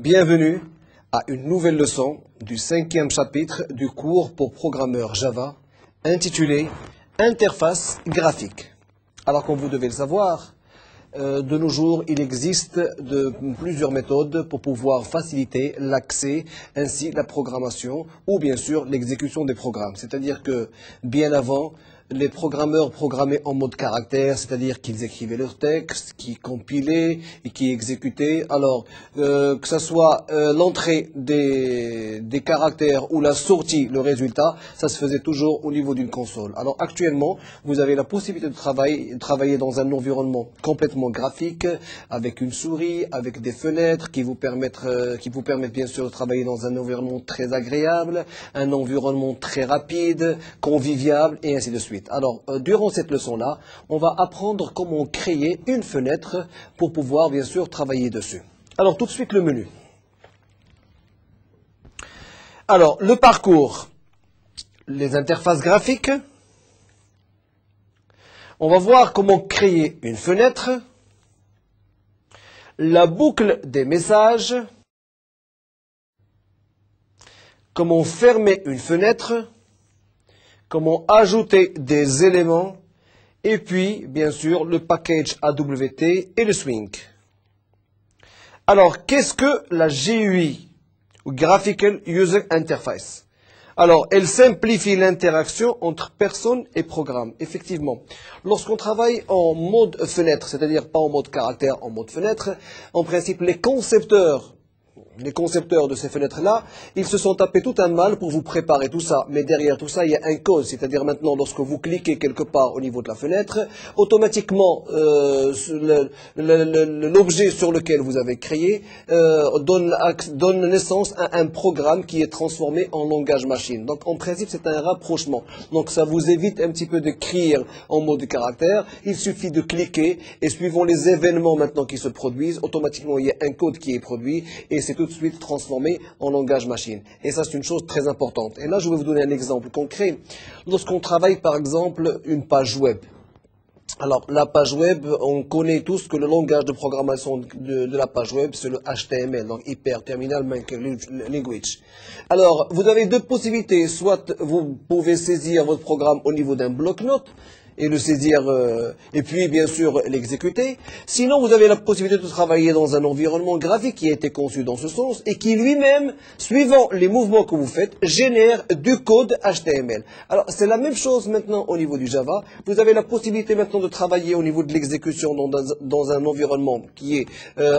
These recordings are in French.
Bienvenue à une nouvelle leçon du cinquième chapitre du cours pour programmeurs Java intitulé Interface graphique. Alors comme vous devez le savoir, de nos jours, il existe plusieurs méthodes pour pouvoir faciliter l'accès ainsi la programmation ou bien sûr l'exécution des programmes. C'est-à-dire que bien avant, les programmeurs programmaient en mode caractère, c'est-à-dire qu'ils écrivaient leur texte, qu'ils compilaient et qui exécutaient. Alors, que ce soit l'entrée des caractères ou la sortie, le résultat, ça se faisait toujours au niveau d'une console. Alors actuellement, vous avez la possibilité de travailler dans un environnement complètement graphique, avec une souris, avec des fenêtres qui vous permettent bien sûr de travailler dans un environnement très agréable, un environnement très rapide, convivial et ainsi de suite. Alors, durant cette leçon-là, on va apprendre comment créer une fenêtre pour pouvoir, bien sûr, travailler dessus. Alors, tout de suite, le menu. Alors, le parcours, les interfaces graphiques. On va voir comment créer une fenêtre, la boucle des messages, comment fermer une fenêtre, comment ajouter des éléments, et puis, bien sûr, le package AWT et le swing. Alors, qu'est-ce que la GUI, ou Graphical User Interface? Alors, elle simplifie l'interaction entre personne et programme. Effectivement, lorsqu'on travaille en mode fenêtre, c'est-à-dire pas en mode caractère, en mode fenêtre, en principe, les concepteurs de ces fenêtres-là, ils se sont tapés tout un mal pour vous préparer tout ça. Mais derrière tout ça, il y a un code. C'est-à-dire maintenant, lorsque vous cliquez quelque part au niveau de la fenêtre, automatiquement, l'objet sur lequel vous avez créé donne naissance à un programme qui est transformé en langage machine. Donc, en principe, c'est un rapprochement. Donc, ça vous évite un petit peu d'écrire en mode caractère. Il suffit de cliquer et suivant les événements maintenant qui se produisent, automatiquement, il y a un code qui est produit et c'est tout de suite transformé en langage machine. Et ça, c'est une chose très importante. Et là, je vais vous donner un exemple concret. Lorsqu'on travaille, par exemple, une page web. Alors, la page web, on connaît tous que le langage de programmation de la page web, c'est le HTML, donc Hyper Terminal Markup Language. Alors, vous avez deux possibilités. Soit vous pouvez saisir votre programme au niveau d'un bloc-notes, et le saisir, et puis bien sûr l'exécuter. Sinon, vous avez la possibilité de travailler dans un environnement graphique qui a été conçu dans ce sens et qui lui-même, suivant les mouvements que vous faites, génère du code HTML. Alors, c'est la même chose maintenant au niveau du Java. Vous avez la possibilité maintenant de travailler au niveau de l'exécution dans un environnement qui est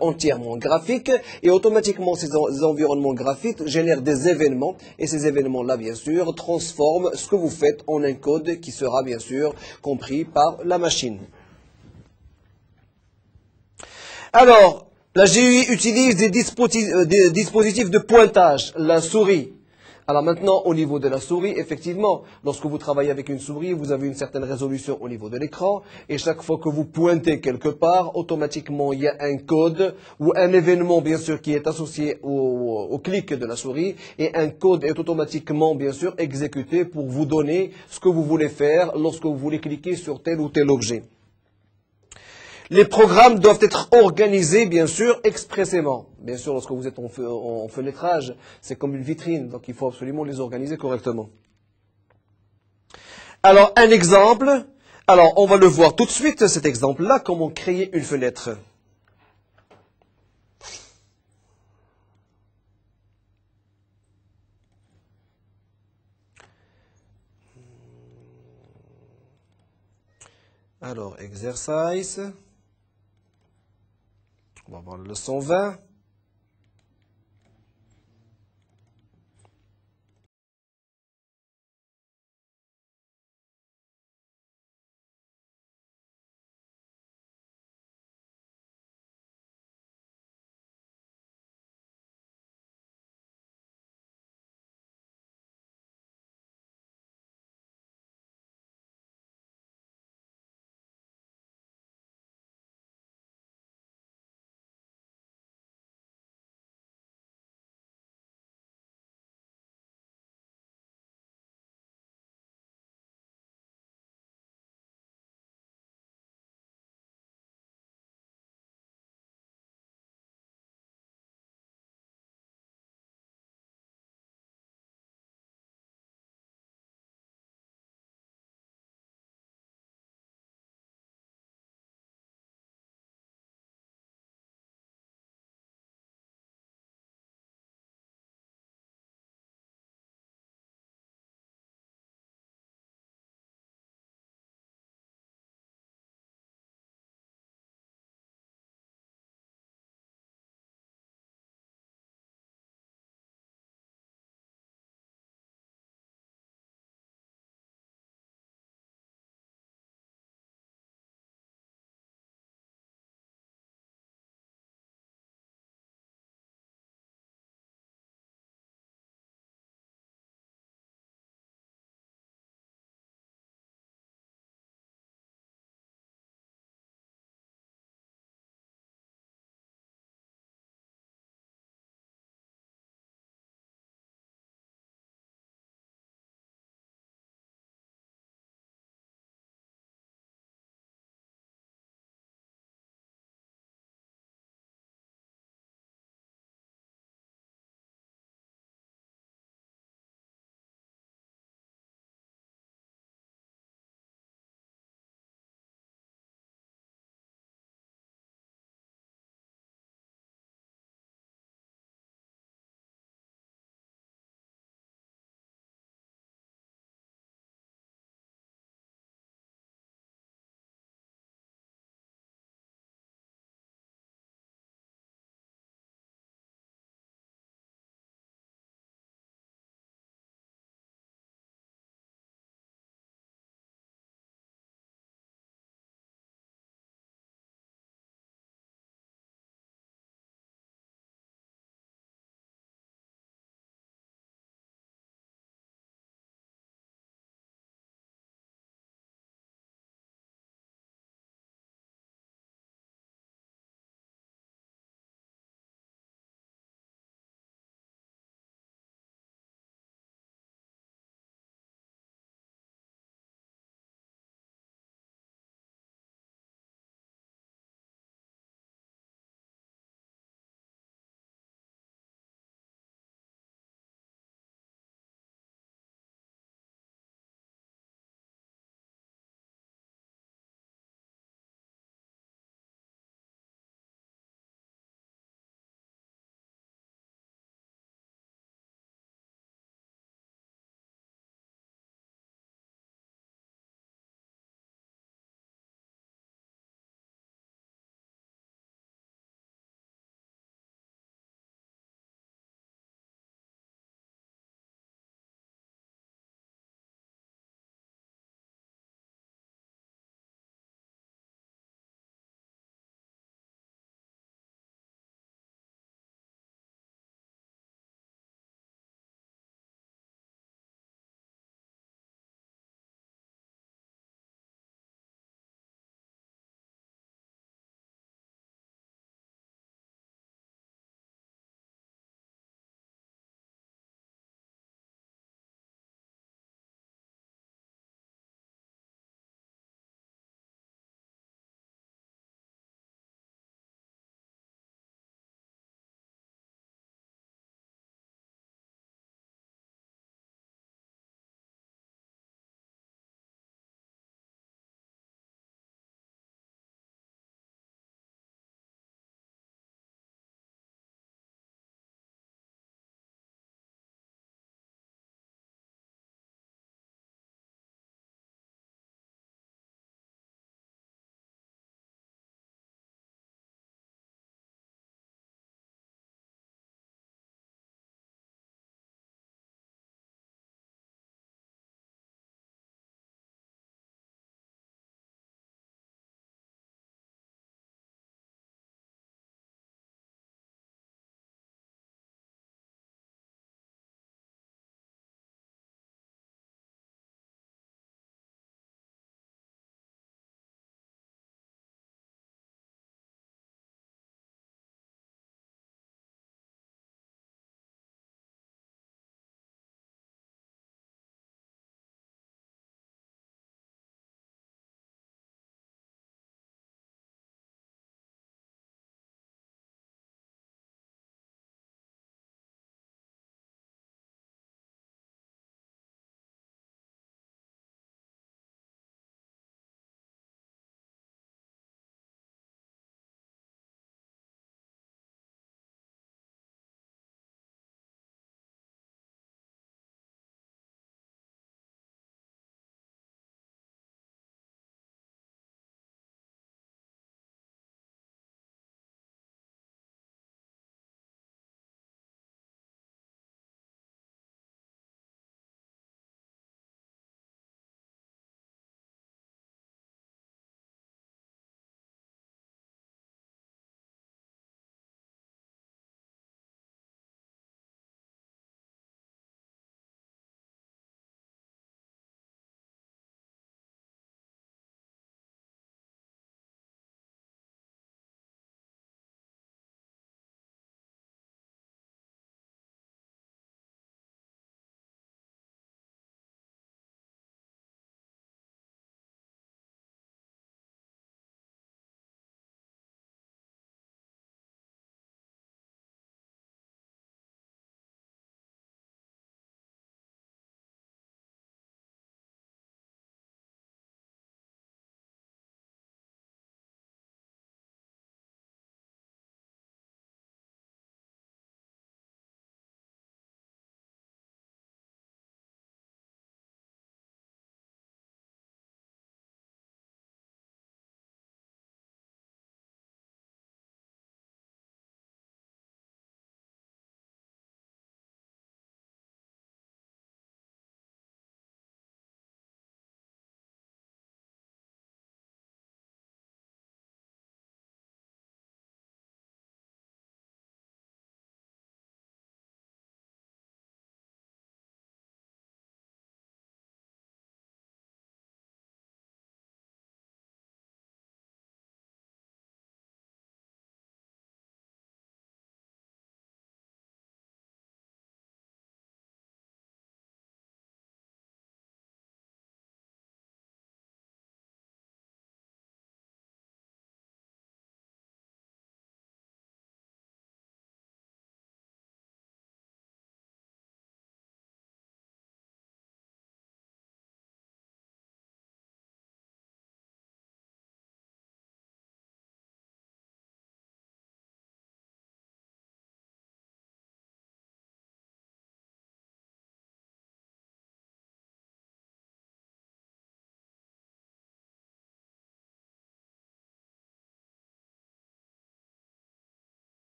entièrement graphique et automatiquement ces environnements graphiques génèrent des événements et ces événements-là, bien sûr, transforment ce que vous faites en un code qui sera, bien sûr, compris par la machine. Alors, la GUI utilise des dispositifs de pointage, la souris. Alors maintenant, au niveau de la souris, effectivement, lorsque vous travaillez avec une souris, vous avez une certaine résolution au niveau de l'écran, et chaque fois que vous pointez quelque part, automatiquement, il y a un code ou un événement, bien sûr, qui est associé au clic de la souris, et un code est automatiquement, bien sûr, exécuté pour vous donner ce que vous voulez faire lorsque vous voulez cliquer sur tel ou tel objet. Les programmes doivent être organisés, bien sûr, expressément. Bien sûr, lorsque vous êtes en fenêtrage, c'est comme une vitrine, donc il faut absolument les organiser correctement. Alors, un exemple. Alors, on va le voir tout de suite, cet exemple-là, comment créer une fenêtre. Alors, exercice. On va voir la leçon 20.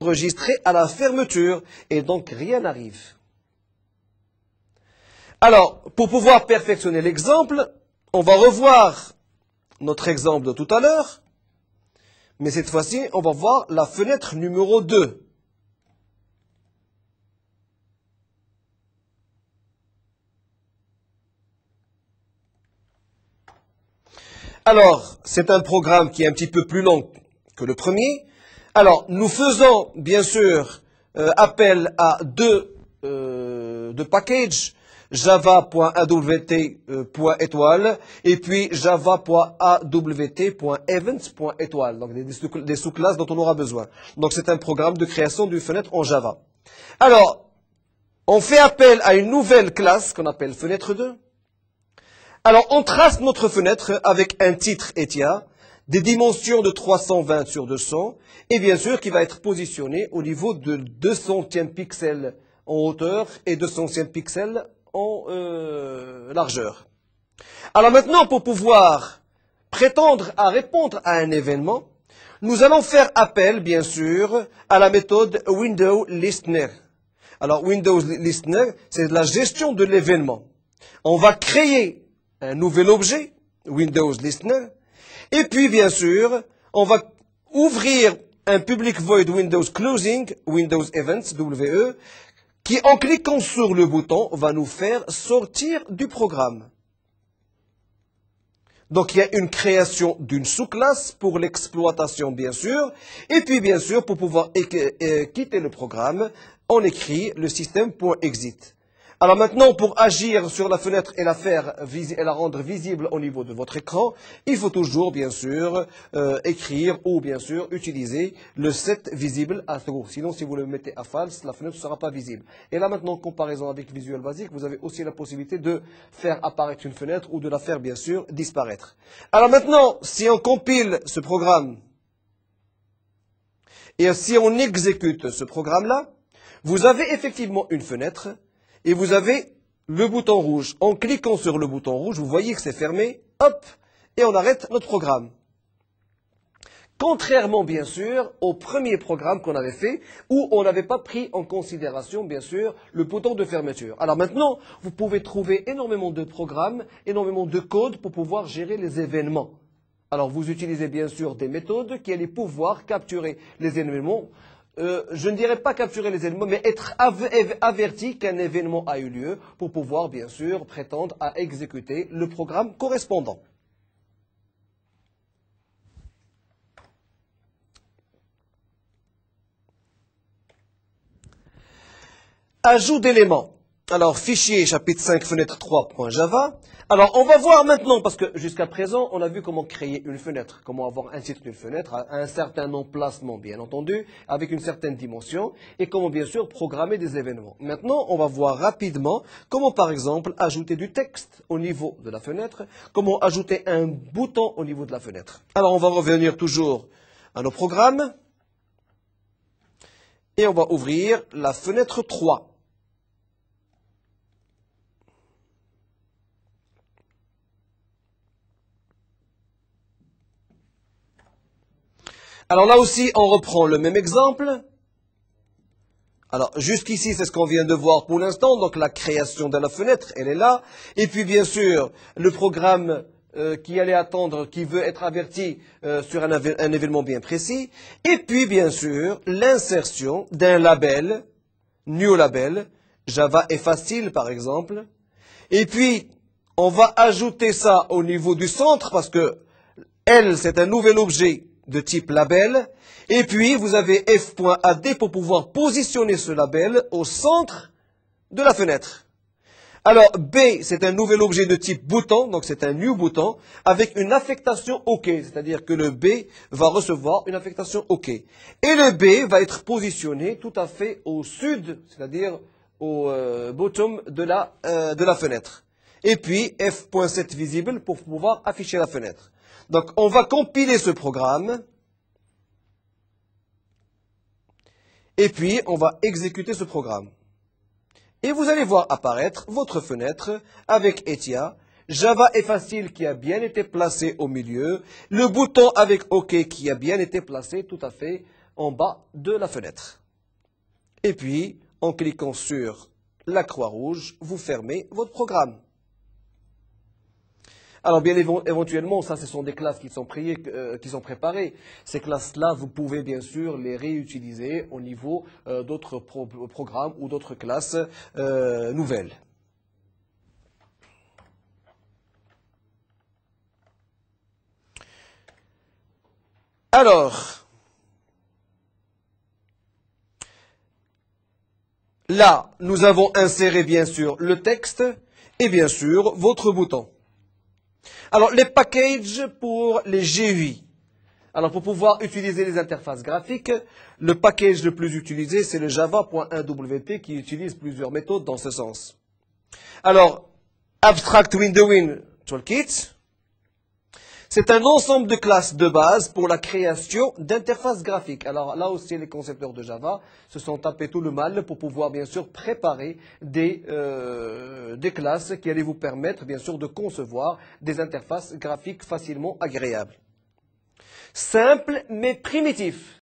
enregistré à la fermeture et donc rien n'arrive. Alors, pour pouvoir perfectionner l'exemple, on va revoir notre exemple de tout à l'heure, mais cette fois-ci, on va voir la fenêtre numéro 2. Alors, c'est un programme qui est un petit peu plus long que le premier. Alors, nous faisons, bien sûr, appel à deux packages, java.awt.étoile et puis java.awt.events.étoile, donc des sous-classes dont on aura besoin. Donc, c'est un programme de création d'une fenêtre en Java. Alors, on fait appel à une nouvelle classe qu'on appelle fenêtre 2. Alors, on trace notre fenêtre avec un titre ETIA, des dimensions de 320 sur 200, et bien sûr qui va être positionné au niveau de 200e pixels en hauteur et 200e pixels en largeur. Alors maintenant, pour pouvoir prétendre à répondre à un événement, nous allons faire appel, bien sûr, à la méthode Window Listener. Alors, Windows Listener, c'est la gestion de l'événement. On va créer un nouvel objet, Windows Listener, et puis bien sûr, on va ouvrir un public void Windows Closing, Windows Events, WE, qui en cliquant sur le bouton va nous faire sortir du programme. Donc il y a une création d'une sous-classe pour l'exploitation bien sûr, et puis bien sûr pour pouvoir quitter le programme, on écrit le système.exit. Alors maintenant, pour agir sur la fenêtre et la rendre visible au niveau de votre écran, il faut toujours, bien sûr, écrire ou, bien sûr, utiliser le set visible à true. Sinon, si vous le mettez à false, la fenêtre ne sera pas visible. Et là, maintenant, en comparaison avec Visual Basic, vous avez aussi la possibilité de faire apparaître une fenêtre ou de la faire, bien sûr, disparaître. Alors maintenant, si on compile ce programme et si on exécute ce programme-là, vous avez effectivement une fenêtre. Et vous avez le bouton rouge. En cliquant sur le bouton rouge, vous voyez que c'est fermé, hop, et on arrête notre programme. Contrairement, bien sûr, au premier programme qu'on avait fait, où on n'avait pas pris en considération, bien sûr, le bouton de fermeture. Alors maintenant, vous pouvez trouver énormément de programmes, énormément de codes pour pouvoir gérer les événements. Alors vous utilisez bien sûr des méthodes qui allaient pouvoir capturer les événements. Je ne dirais pas capturer les événements, mais être averti qu'un événement a eu lieu pour pouvoir, bien sûr, prétendre à exécuter le programme correspondant. Ajout d'éléments. Alors, fichier chapitre 5 fenêtre 3.java. Alors, on va voir maintenant, parce que jusqu'à présent, on a vu comment créer une fenêtre, comment avoir un titre d'une fenêtre, à un certain emplacement, bien entendu, avec une certaine dimension, et comment, bien sûr, programmer des événements. Maintenant, on va voir rapidement comment, par exemple, ajouter du texte au niveau de la fenêtre, comment ajouter un bouton au niveau de la fenêtre. Alors, on va revenir toujours à nos programmes, et on va ouvrir la fenêtre 3. Alors là aussi, on reprend le même exemple. Alors, jusqu'ici, c'est ce qu'on vient de voir pour l'instant. Donc, la création de la fenêtre, elle est là. Et puis, bien sûr, le programme qui allait attendre, qui veut être averti sur un événement bien précis. Et puis, bien sûr, l'insertion d'un label, new label, Java est facile, par exemple. Et puis, on va ajouter ça au niveau du centre, parce que L, c'est un nouvel objet de type label, et puis vous avez f.ad pour pouvoir positionner ce label au centre de la fenêtre. Alors B, c'est un nouvel objet de type bouton, donc c'est un new bouton, avec une affectation OK, c'est-à-dire que le B va recevoir une affectation OK. Et le B va être positionné tout à fait au sud, c'est-à-dire au bottom de la fenêtre. Et puis f.set visible pour pouvoir afficher la fenêtre. Donc, on va compiler ce programme. Et puis, on va exécuter ce programme. Et vous allez voir apparaître votre fenêtre avec ETIA. Java est facile qui a bien été placé au milieu. Le bouton avec OK qui a bien été placé tout à fait en bas de la fenêtre. Et puis, en cliquant sur la croix rouge, vous fermez votre programme. Alors bien éventuellement, ça ce sont des classes qui sont préparées. Ces classes-là, vous pouvez bien sûr les réutiliser au niveau d'autres programmes ou d'autres classes nouvelles. Alors, là, nous avons inséré bien sûr le texte et bien sûr votre bouton. Alors, les packages pour les GUI. Alors, pour pouvoir utiliser les interfaces graphiques, le package le plus utilisé, c'est le java.1wt qui utilise plusieurs méthodes dans ce sens. Alors, Abstract Windowing Toolkit, c'est un ensemble de classes de base pour la création d'interfaces graphiques. Alors là aussi, les concepteurs de Java se sont tapés tout le mal pour pouvoir bien sûr préparer des classes qui allaient vous permettre bien sûr de concevoir des interfaces graphiques facilement agréables. Simple mais primitif.